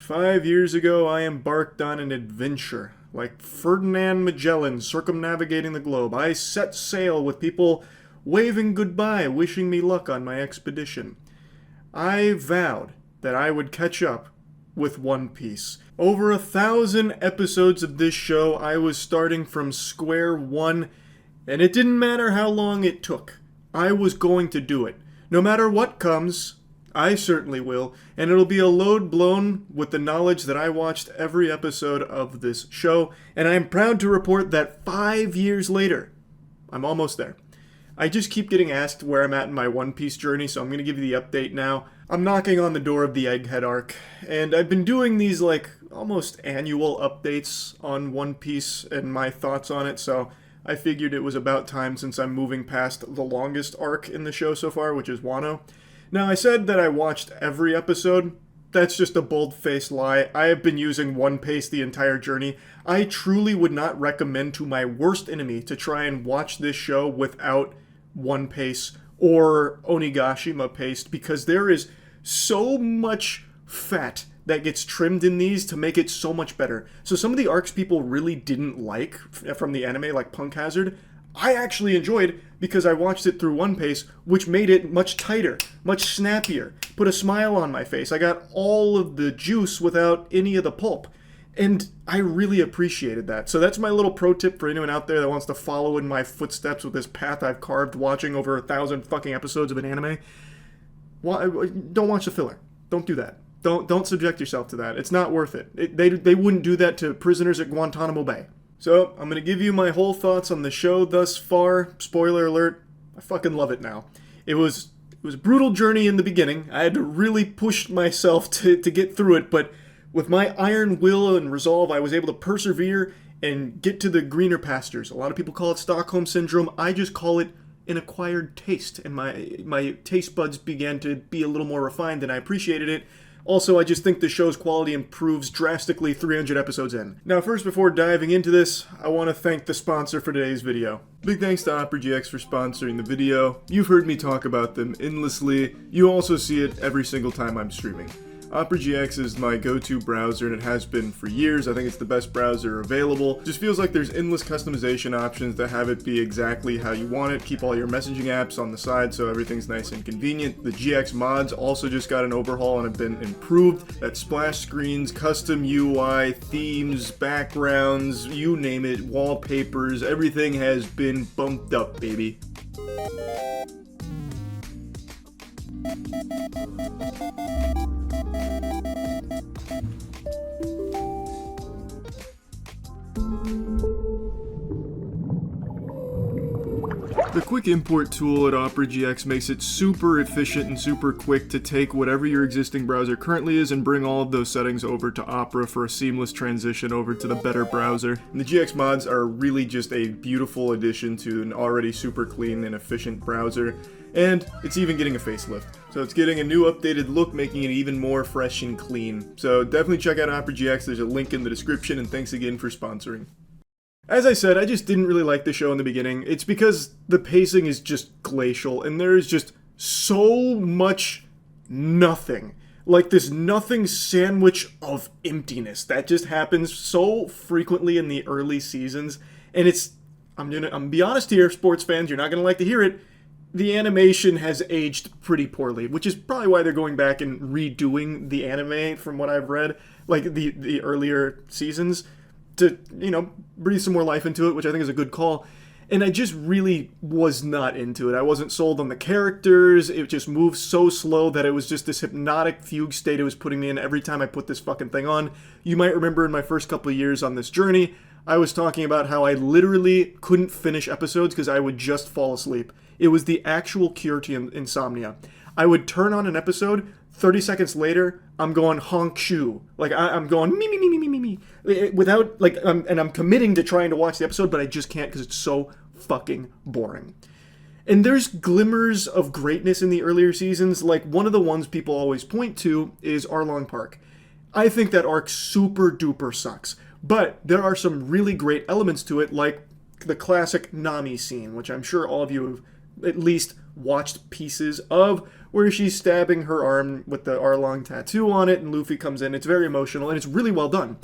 5 years ago, I embarked on an adventure. Like Ferdinand Magellan circumnavigating the globe, I set sail with people waving goodbye, wishing me luck on my expedition. I vowed that I would catch up with One Piece. Over 1,000 episodes of this show, I was starting from square one, and it didn't matter how long it took. I was going to do it. No matter what comes, I certainly will, and it'll be a load blown with the knowledge that I watched every episode of this show, and I am proud to report that 5 years later, I'm almost there. I just keep getting asked where I'm at in my One Piece journey, so I'm going to give you the update now. I'm knocking on the door of the Egghead arc, and I've been doing these almost annual updates on One Piece and my thoughts on it, so I figured it was about time since I'm moving past the longest arc in the show so far, which is Wano. Now, I said that I watched every episode. That's just a bold-faced lie. I have been using One Piece the entire journey. I truly would not recommend to my worst enemy to try and watch this show without One Piece or Onigashima paste, because there is so much fat that gets trimmed in these to make it so much better. So some of the arcs people really didn't like from the anime, like Punk Hazard, I actually enjoyed because I watched it through One Piece, which made it much tighter, much snappier, put a smile on my face. I got all of the juice without any of the pulp. And I really appreciated that. So that's my little pro tip for anyone out there that wants to follow in my footsteps with this path I've carved watching over 1,000 fucking episodes of an anime. Don't watch the filler. Don't do that. Don't subject yourself to that. It's not worth it. They wouldn't do that to prisoners at Guantanamo Bay. So, I'm going to give you my whole thoughts on the show thus far. Spoiler alert, I fucking love it now. It was a brutal journey in the beginning. I had to really push myself to get through it, but with my iron will and resolve, I was able to persevere and get to the greener pastures. A lot of people call it Stockholm Syndrome. I just call it an acquired taste, and my taste buds began to be a little more refined, and I appreciated it. Also, I just think the show's quality improves drastically 300 episodes in. Now, first, before diving into this, I want to thank the sponsor for today's video. Big thanks to Opera GX for sponsoring the video. You've heard me talk about them endlessly. You also see it every single time I'm streaming. Opera GX is my go-to browser, and it has been for years. I think it's the best browser available. Just feels like there's endless customization options that have it be exactly how you want it. Keep all your messaging apps on the side so everything's nice and convenient. The GX mods also just got an overhaul and have been improved. That splash screens, custom UI, themes, backgrounds, you name it, wallpapers, everything has been bumped up, baby. The quick import tool at Opera GX makes it super efficient and super quick to take whatever your existing browser currently is and bring all of those settings over to Opera for a seamless transition over to the better browser. And the GX mods are really just a beautiful addition to an already super clean and efficient browser. And it's even getting a facelift. So it's getting a new updated look, making it even more fresh and clean. So definitely check out Opera GX, there's a link in the description, and thanks again for sponsoring. As I said, I just didn't really like the show in the beginning. It's because the pacing is just glacial, and there is just so much nothing. Like this nothing sandwich of emptiness that just happens so frequently in the early seasons. And I'm gonna be honest here, sports fans, you're not gonna like to hear it. The animation has aged pretty poorly, which is probably why they're going back and redoing the anime from what I've read, like the earlier seasons, to, breathe some more life into it, which I think is a good call. And I just really was not into it. I wasn't sold on the characters. It just moved so slow that it was just this hypnotic fugue state it was putting me in every time I put this fucking thing on. You might remember in my first couple of years on this journey, I was talking about how I literally couldn't finish episodes because I would just fall asleep. It was the actual cure to insomnia. I would turn on an episode, 30 seconds later, I'm going honk shoe. Like, I'm going me, me, me, me, me, me, me. Without, and I'm committing to trying to watch the episode, but I just can't because it's so fucking boring. And there's glimmers of greatness in the earlier seasons. Like, one of the ones people always point to is Arlong Park. I think that arc super duper sucks. But there are some really great elements to it, like the classic Nami scene, which I'm sure all of you have at least watched pieces of where she's stabbing her arm with the Arlong tattoo on it, and Luffy comes in. It's very emotional, and it's really well done.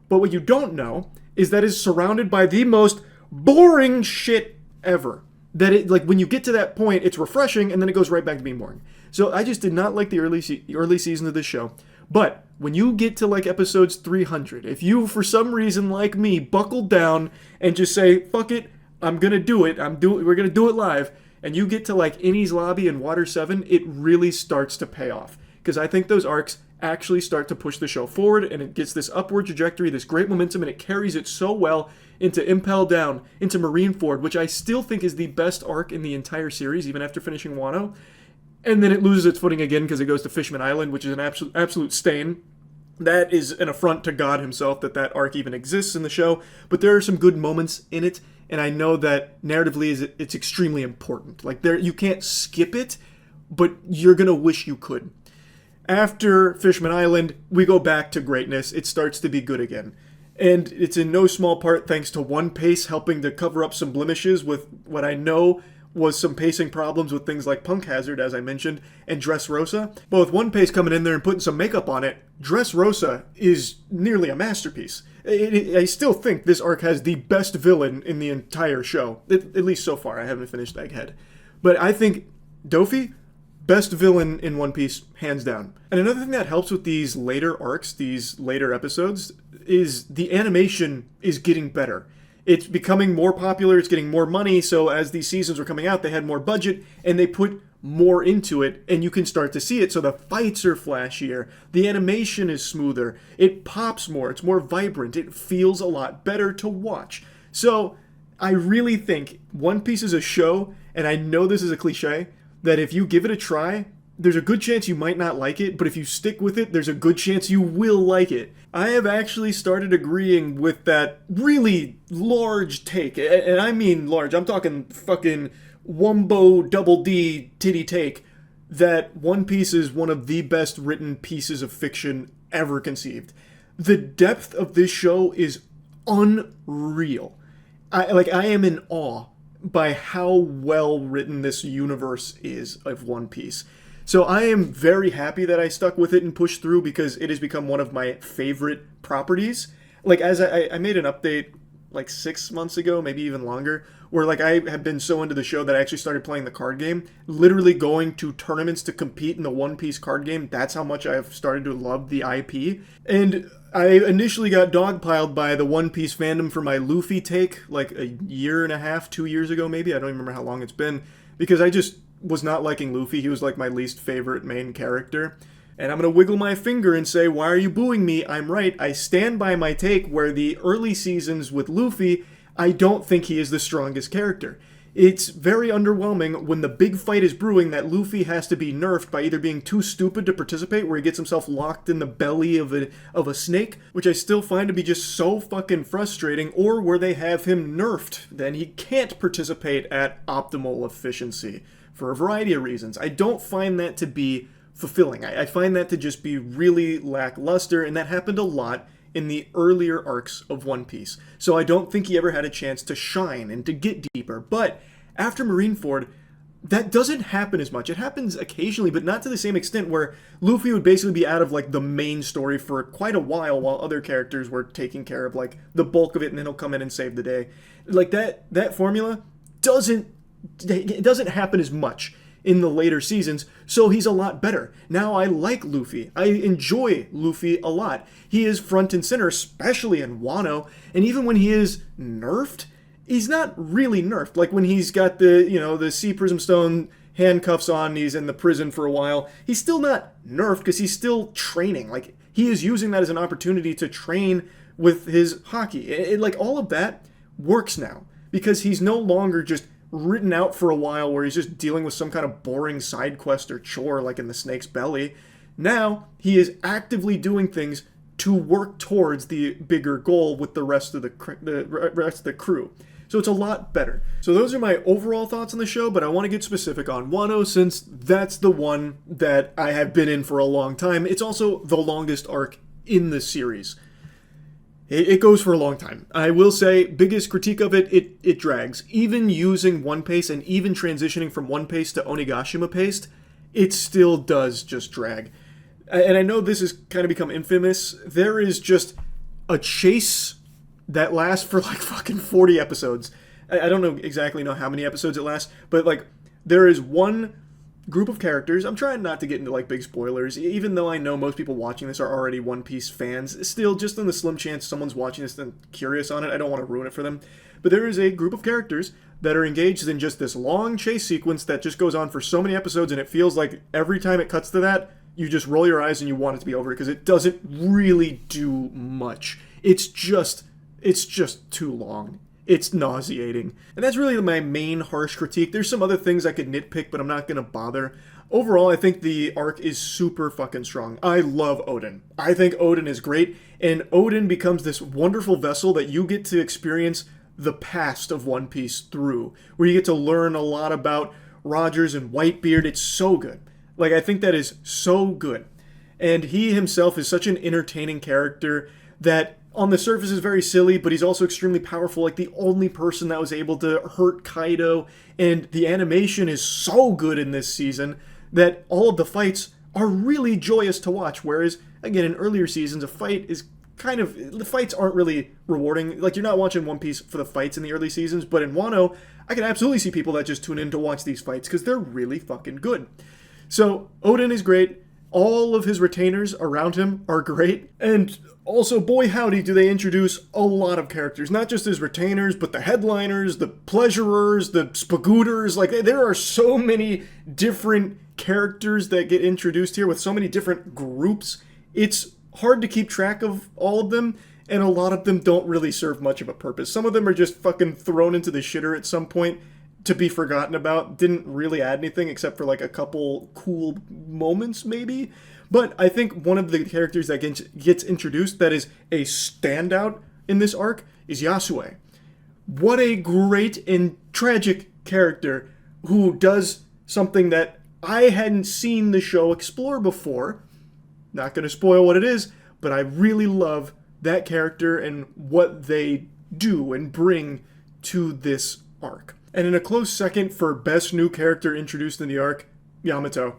But what you don't know is that it's surrounded by the most boring shit ever. That it, like, when you get to that point, it's refreshing, and then it goes right back to being boring. So I just did not like the early season of this show. But when you get to, like, episodes 300, if you, for some reason, like me, buckle down and just say, fuck it, I'm gonna do it, we're gonna do it live, and you get to, like, Innie's Lobby and Water 7, it really starts to pay off. Because I think those arcs actually start to push the show forward, and it gets this upward trajectory, this great momentum, and it carries it so well into Impel Down, into Marineford, which I still think is the best arc in the entire series, even after finishing Wano. And then it loses its footing again because it goes to Fishman Island, which is an absolute stain. That is an affront to God himself that arc even exists in the show. But there are some good moments in it, and I know that narratively it's extremely important. Like, you can't skip it, but you're going to wish you could. After Fishman Island, we go back to greatness. It starts to be good again. And it's in no small part thanks to One Piece helping to cover up some blemishes with what I know was some pacing problems with things like Punk Hazard, as I mentioned, and Dressrosa. But with One Piece coming in there and putting some makeup on it, Dressrosa is nearly a masterpiece. I still think this arc has the best villain in the entire show, at least so far. I haven't finished Egghead. But I think Dofi, best villain in One Piece, hands down. And another thing that helps with these later arcs, these later episodes, is the animation is getting better. It's becoming more popular, it's getting more money, so as these seasons were coming out, they had more budget, and they put more into it, and you can start to see it. So the fights are flashier, the animation is smoother, it pops more, it's more vibrant, it feels a lot better to watch. So I really think One Piece is a show, and I know this is a cliche, that if you give it a try, there's a good chance you might not like it, but if you stick with it, there's a good chance you will like it. I have actually started agreeing with that really large take, and I mean large, I'm talking fucking Wumbo double D titty take, that One Piece is one of the best written pieces of fiction ever conceived. The depth of this show is unreal. I am in awe by how well written this universe is of One Piece. So I am very happy that I stuck with it and pushed through because it has become one of my favorite properties. Like, as I made an update like 6 months ago, maybe even longer, where like I have been so into the show that I actually started playing the card game, literally going to tournaments to compete in the One Piece card game. That's how much I've started to love the IP. And I initially got dogpiled by the One Piece fandom for my Luffy take like a year and a half, 2 years ago maybe. I don't even remember how long it's been, because I just was not liking Luffy. He was like my least favorite main character. And I'm going to wiggle my finger and say, why are you booing me? I'm right. I stand by my take where the early seasons with Luffy, I don't think he is the strongest character. It's very underwhelming when the big fight is brewing that Luffy has to be nerfed by either being too stupid to participate, where he gets himself locked in the belly of a snake, which I still find to be just so fucking frustrating, or where they have him nerfed. Then he can't participate at optimal efficiency for a variety of reasons. I don't find that to be fulfilling. I find that to just be really lackluster, and that happened a lot in the earlier arcs of One Piece. So I don't think he ever had a chance to shine and to get deeper. But after Marineford, that doesn't happen as much. It happens occasionally, but not to the same extent, where Luffy would basically be out of like the main story for quite a while other characters were taking care of like the bulk of it, and then he'll come in and save the day. Like that formula doesn't happen as much in the later seasons, so he's a lot better. Now I like Luffy. I enjoy Luffy a lot. He is front and center, especially in Wano, and even when he is nerfed, he's not really nerfed. Like when he's got the Sea Prism Stone handcuffs on, he's in the prison for a while, he's still not nerfed because he's still training. Like, he is using that as an opportunity to train with his haki. Like, all of that works now because he's no longer just written out for a while where he's just dealing with some kind of boring side quest or chore like in the snake's belly. Now he is actively doing things to work towards the bigger goal with the rest of the crew. So it's a lot better. So those are my overall thoughts on the show, but I want to get specific on Wano since that's the one that I have been in for a long time. It's also the longest arc in the series. It goes for a long time. I will say, biggest critique of it, it drags. Even using One Pace and even transitioning from One Pace to Onigashima Pace, it still does just drag. And I know this has kind of become infamous. There is just a chase that lasts for like fucking 40 episodes. I don't know exactly know how many episodes it lasts, but like there is one group of characters. I'm trying not to get into like big spoilers, even though I know most people watching this are already One Piece fans. Still, just on the slim chance someone's watching this and curious on it, I don't want to ruin it for them. But there is a group of characters that are engaged in just this long chase sequence that just goes on for so many episodes, and it feels like every time it cuts to that, you just roll your eyes and you want it to be over because it doesn't really do much. It's just too long. It's nauseating. And that's really my main harsh critique. There's some other things I could nitpick, but I'm not going to bother. Overall, I think the arc is super fucking strong. I love Odin. I think Odin is great, and Odin becomes this wonderful vessel that you get to experience the past of One Piece through, where you get to learn a lot about Rogers and Whitebeard. It's so good. Like, I think that is so good. And he himself is such an entertaining character that on the surface is very silly, but he's also extremely powerful, like the only person that was able to hurt Kaido, and the animation is so good in this season that all of the fights are really joyous to watch, whereas, again, in earlier seasons, a fight is the fights aren't really rewarding. Like, you're not watching One Piece for the fights in the early seasons, but in Wano, I can absolutely see people that just tune in to watch these fights, because they're really fucking good. So, Odin is great. All of his retainers around him are great, and also, boy howdy, do they introduce a lot of characters. Not just his retainers, but the headliners, the pleasurers, the spagooters. Like, there are so many different characters that get introduced here with so many different groups. It's hard to keep track of all of them, and a lot of them don't really serve much of a purpose. Some of them are just fucking thrown into the shitter at some point to be forgotten about. Didn't really add anything except for like a couple cool moments, maybe. But I think one of the characters that gets introduced that is a standout in this arc is Yasue. What a great and tragic character who does something that I hadn't seen the show explore before. Not going to spoil what it is, but I really love that character and what they do and bring to this arc. And in a close second for best new character introduced in the arc, Yamato.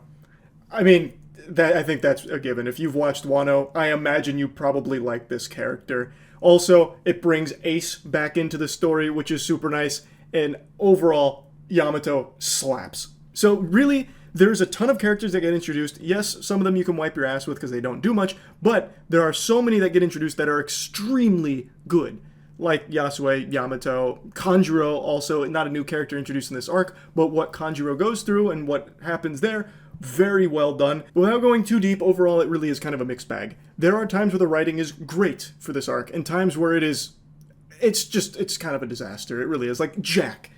I mean, I think that's a given. If you've watched Wano, I imagine you probably like this character. Also, it brings Ace back into the story, which is super nice. And overall, Yamato slaps. So really, there's a ton of characters that get introduced. Yes, some of them you can wipe your ass with because they don't do much, but there are so many that get introduced that are extremely good. Like Yasue, Yamato, Kanjuro, also not a new character introduced in this arc, but what Kanjuro goes through and what happens there, very well done. Without going too deep, overall it really is kind of a mixed bag. There are times where the writing is great for this arc, and times where it's kind of a disaster. It really is. Like Jack.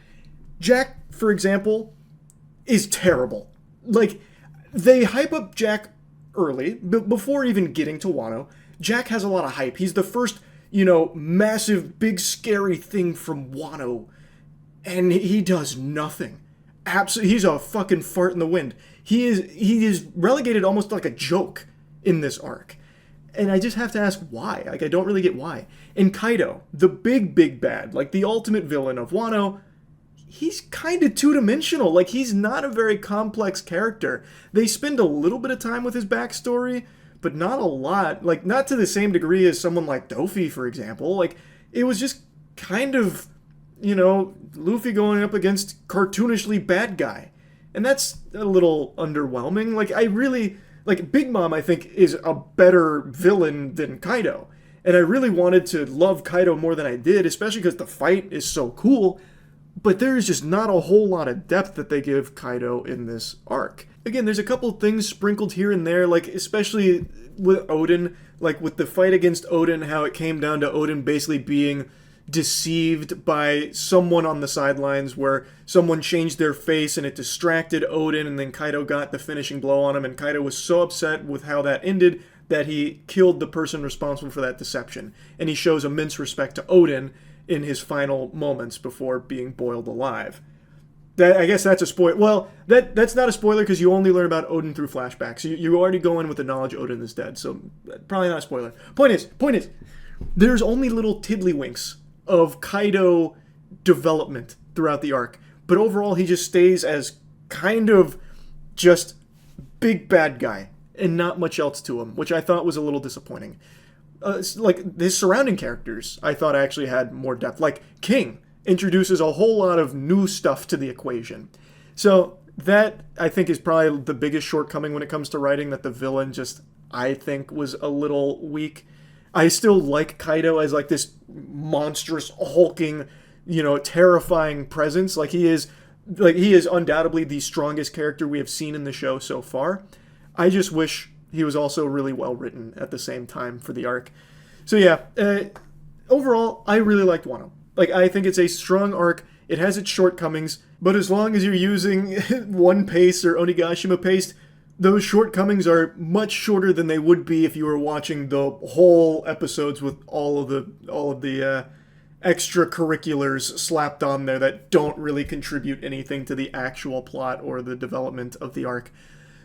Jack, for example, is terrible. Like, they hype up Jack early, before even getting to Wano. Jack has a lot of hype. He's the first, massive, big, scary thing from Wano. And he does nothing. Absolutely, he's a fucking fart in the wind. He is relegated almost like a joke in this arc. And I just have to ask why. Like, I don't really get why. And Kaido, the big bad, like the ultimate villain of Wano, he's kind of two-dimensional. Like, he's not a very complex character. They spend a little bit of time with his backstory, but not a lot. Like, not to the same degree as someone like Luffy, for example. Like, it was just kind of, Luffy going up against cartoonishly bad guy. And that's a little underwhelming. Like, Big Mom, I think, is a better villain than Kaido. And I really wanted to love Kaido more than I did, especially because the fight is so cool. But there's just not a whole lot of depth that they give Kaido in this arc. Again, there's a couple things sprinkled here and there, like especially with Odin, like with the fight against Odin, how it came down to Odin basically being deceived by someone on the sidelines where someone changed their face and it distracted Odin, and then Kaido got the finishing blow on him, and Kaido was so upset with how that ended that he killed the person responsible for that deception. And he shows immense respect to Odin in his final moments before being boiled alive. I guess that's a spoiler. Well, that's not a spoiler because you only learn about Odin through flashbacks. You already go in with the knowledge Odin is dead, so probably not a spoiler. Point is, there's only little tiddlywinks of Kaido development throughout the arc. But overall, he just stays as kind of just big bad guy and not much else to him, which I thought was a little disappointing. Like, his surrounding characters, I thought actually had more depth. Like, King introduces a whole lot of new stuff to the equation. So that, I think, is probably the biggest shortcoming when it comes to writing, that the villain just, I think, was a little weak. I still like Kaido as, like, this monstrous, hulking, terrifying presence. He is undoubtedly the strongest character we have seen in the show so far. I just wish he was also really well written at the same time for the arc. So yeah, overall, I really liked Wano. I think it's a strong arc. It has its shortcomings, but as long as you're using One Piece or Onigashima paste, those shortcomings are much shorter than they would be if you were watching the whole episodes with all of the extracurriculars slapped on there that don't really contribute anything to the actual plot or the development of the arc.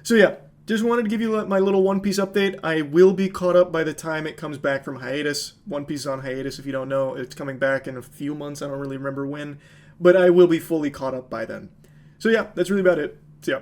So yeah, just wanted to give you my little One Piece update. I will be caught up by the time it comes back from hiatus. One Piece is on hiatus, if you don't know. It's coming back in a few months. I don't really remember when. But I will be fully caught up by then. So yeah, that's really about it. See ya.